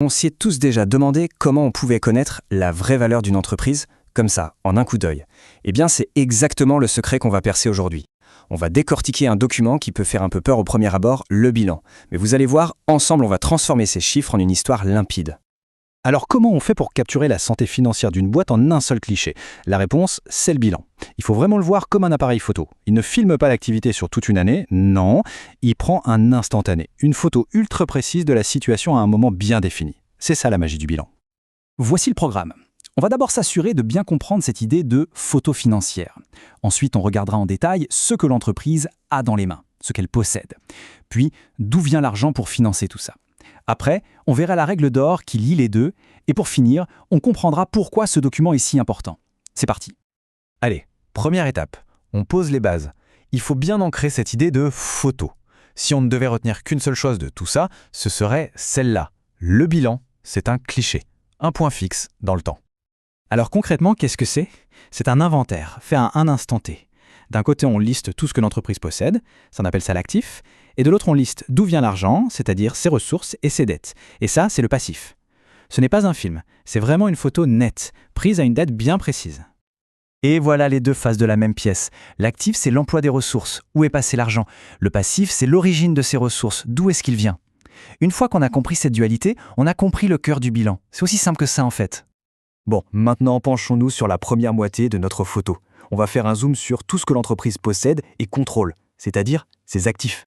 On s'y est tous déjà demandé comment on pouvait connaître la vraie valeur d'une entreprise, comme ça, en un coup d'œil. Eh bien, c'est exactement le secret qu'on va percer aujourd'hui. On va décortiquer un document qui peut faire un peu peur au premier abord, le bilan. Mais vous allez voir, ensemble, on va transformer ces chiffres en une histoire limpide. Alors comment on fait pour capturer la santé financière d'une boîte en un seul cliché? La réponse, c'est le bilan. Il faut vraiment le voir comme un appareil photo. Il ne filme pas l'activité sur toute une année, non, il prend un instantané, une photo ultra précise de la situation à un moment bien défini. C'est ça la magie du bilan. Voici le programme. On va d'abord s'assurer de bien comprendre cette idée de photo financière. Ensuite, on regardera en détail ce que l'entreprise a dans les mains, ce qu'elle possède. Puis, d'où vient l'argent pour financer tout ça. Après, on verra la règle d'or qui lie les deux. Et pour finir, on comprendra pourquoi ce document est si important. C'est parti. Allez, première étape, on pose les bases. Il faut bien ancrer cette idée de photo. Si on ne devait retenir qu'une seule chose de tout ça, ce serait celle-là. Le bilan, c'est un cliché, un point fixe dans le temps. Alors concrètement, qu'est-ce que c'est? C'est un inventaire fait à un instant T. D'un côté, on liste tout ce que l'entreprise possède, ça on appelle ça l'actif, et de l'autre, on liste d'où vient l'argent, c'est-à-dire ses ressources et ses dettes. Et ça, c'est le passif. Ce n'est pas un film, c'est vraiment une photo nette, prise à une date bien précise. Et voilà les deux faces de la même pièce. L'actif, c'est l'emploi des ressources. Où est passé l'argent? Le passif, c'est l'origine de ces ressources. D'où est-ce qu'il vient? Une fois qu'on a compris cette dualité, on a compris le cœur du bilan. C'est aussi simple que ça en fait. Bon, maintenant penchons-nous sur la première moitié de notre photo. On va faire un zoom sur tout ce que l'entreprise possède et contrôle, c'est-à-dire ses actifs.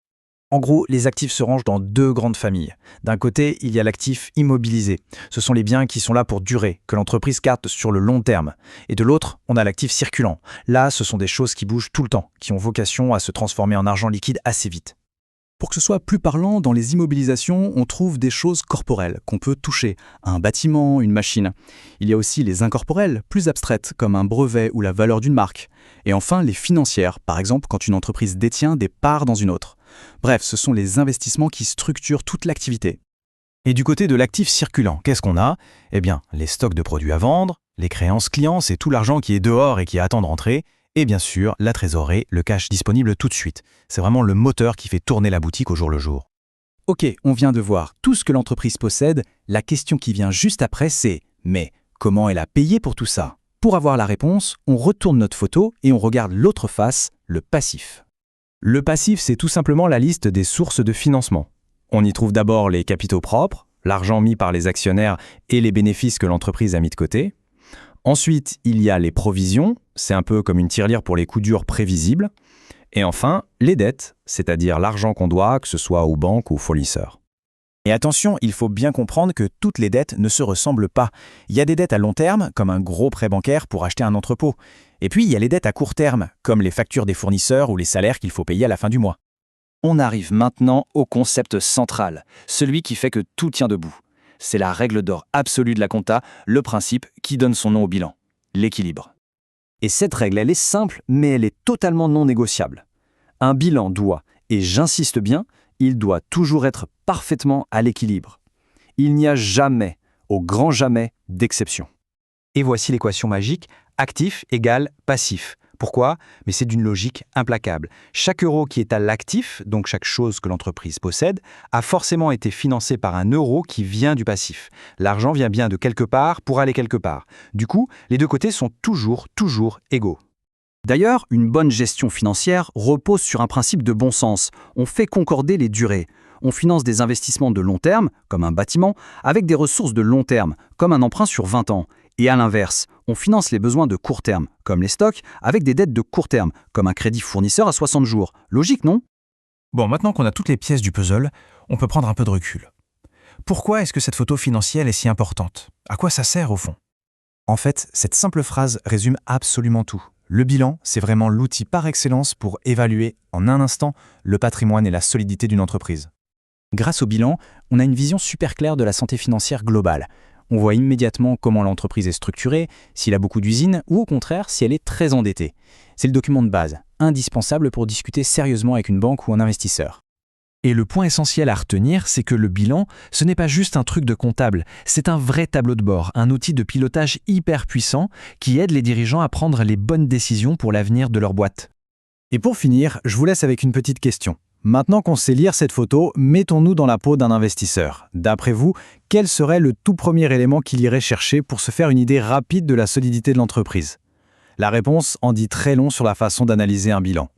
En gros, les actifs se rangent dans deux grandes familles. D'un côté, il y a l'actif immobilisé. Ce sont les biens qui sont là pour durer, que l'entreprise garde sur le long terme. Et de l'autre, on a l'actif circulant. Là, ce sont des choses qui bougent tout le temps, qui ont vocation à se transformer en argent liquide assez vite. Pour que ce soit plus parlant, dans les immobilisations, on trouve des choses corporelles qu'on peut toucher, un bâtiment, une machine. Il y a aussi les incorporelles, plus abstraites, comme un brevet ou la valeur d'une marque. Et enfin, les financières, par exemple quand une entreprise détient des parts dans une autre. Bref, ce sont les investissements qui structurent toute l'activité. Et du côté de l'actif circulant, qu'est-ce qu'on a? Eh bien, les stocks de produits à vendre, les créances clients, c'est tout l'argent qui est dehors et qui attend de rentrer. Et bien sûr, la trésorerie, le cash disponible tout de suite. C'est vraiment le moteur qui fait tourner la boutique au jour le jour. Ok, on vient de voir tout ce que l'entreprise possède. La question qui vient juste après, c'est « mais comment elle a payé pour tout ça ?» Pour avoir la réponse, on retourne notre photo et on regarde l'autre face, le passif. Le passif, c'est tout simplement la liste des sources de financement. On y trouve d'abord les capitaux propres, l'argent mis par les actionnaires et les bénéfices que l'entreprise a mis de côté. Ensuite, il y a les provisions, c'est un peu comme une tirelire pour les coups durs prévisibles. Et enfin, les dettes, c'est-à-dire l'argent qu'on doit, que ce soit aux banques ou aux fournisseurs. Et attention, il faut bien comprendre que toutes les dettes ne se ressemblent pas. Il y a des dettes à long terme, comme un gros prêt bancaire pour acheter un entrepôt. Et puis, il y a les dettes à court terme, comme les factures des fournisseurs ou les salaires qu'il faut payer à la fin du mois. On arrive maintenant au concept central, celui qui fait que tout tient debout. C'est la règle d'or absolue de la compta, le principe qui donne son nom au bilan, l'équilibre. Et cette règle, elle est simple, mais elle est totalement non négociable. Un bilan doit, et j'insiste bien, il doit toujours être parfaitement à l'équilibre. Il n'y a jamais, au grand jamais, d'exception. Et voici l'équation magique, actif égale passif. Pourquoi? Mais c'est d'une logique implacable. Chaque euro qui est à l'actif, donc chaque chose que l'entreprise possède, a forcément été financé par un euro qui vient du passif. L'argent vient bien de quelque part pour aller quelque part. Du coup, les deux côtés sont toujours égaux. D'ailleurs, une bonne gestion financière repose sur un principe de bon sens. On fait concorder les durées. On finance des investissements de long terme, comme un bâtiment, avec des ressources de long terme, comme un emprunt sur 20 ans. Et à l'inverse, on finance les besoins de court terme, comme les stocks, avec des dettes de court terme, comme un crédit fournisseur à 60 jours. Logique, non? Bon, maintenant qu'on a toutes les pièces du puzzle, on peut prendre un peu de recul. Pourquoi est-ce que cette photo financière est si importante? À quoi ça sert au fond? En fait, cette simple phrase résume absolument tout. Le bilan, c'est vraiment l'outil par excellence pour évaluer en un instant le patrimoine et la solidité d'une entreprise. Grâce au bilan, on a une vision super claire de la santé financière globale. On voit immédiatement comment l'entreprise est structurée, s'il a beaucoup d'usines ou au contraire si elle est très endettée. C'est le document de base, indispensable pour discuter sérieusement avec une banque ou un investisseur. Et le point essentiel à retenir, c'est que le bilan, ce n'est pas juste un truc de comptable, c'est un vrai tableau de bord, un outil de pilotage hyper puissant qui aide les dirigeants à prendre les bonnes décisions pour l'avenir de leur boîte. Et pour finir, je vous laisse avec une petite question. Maintenant qu'on sait lire cette photo, mettons-nous dans la peau d'un investisseur. D'après vous, quel serait le tout premier élément qu'il irait chercher pour se faire une idée rapide de la solidité de l'entreprise? La réponse en dit très long sur la façon d'analyser un bilan.